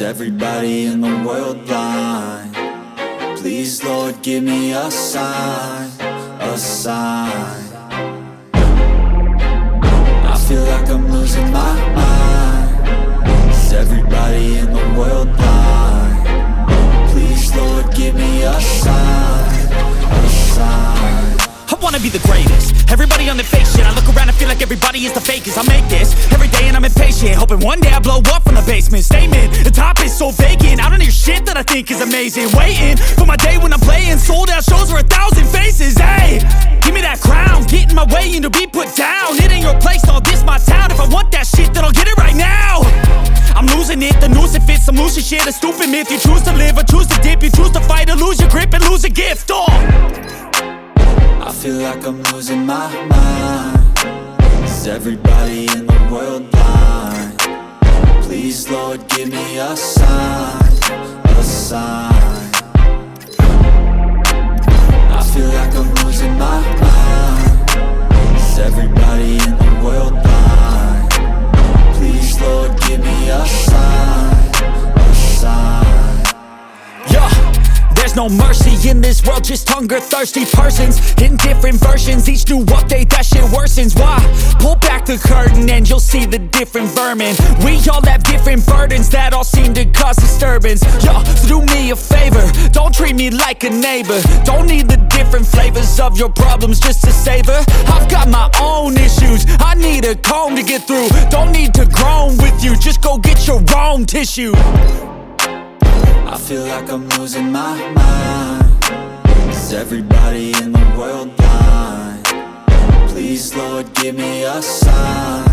Is everybody in the world blind? Please, Lord, give me a sign, a sign. I feel like I'm losing my mind. Is everybody in the world blind? Please, Lord, give me a sign, a sign. I wanna be the greatest. Everybody on the fake shit. I look around and feel like everybody is the fakest. I make this every day and I'm impatient, hoping one day I blow up from the basement. Statement, the top is so vacant. I don't hear shit that I think is amazing. Waiting for my day when I'm playing sold out shows for 1,000 faces. Hey, give me that crown, get in my way and to be put down. It ain't your place, all this my town. If I want that shit, then I'll get it right now. I'm losing it, the noose it fits. I'm losing shit, a stupid myth. You choose to live or choose to dip. You choose to fight or lose your grip and lose a gift. I feel like I'm losing my mind. Is everybody in the world blind? Please, Lord, give me a sign, a sign. I feel like I'm losing my mind. Is everybody in the world blind? Please, Lord, give me a sign, a sign. Yeah. There's no mercy in this world, just hunger-thirsty persons in different versions. Each new update, that shit worsens. Why? Pull back the curtain and you'll see the different vermin. We all have different burdens that all seem to cause disturbance. Yo, so do me a favor, don't treat me like a neighbor. Don't need the different flavors of your problems just to savor. I've got my own issues, I need a comb to get through. Don't need to groan with you, just go get your own tissue. I feel like I'm losing my mind. Is everybody in the world blind? Please, Lord, give me a sign,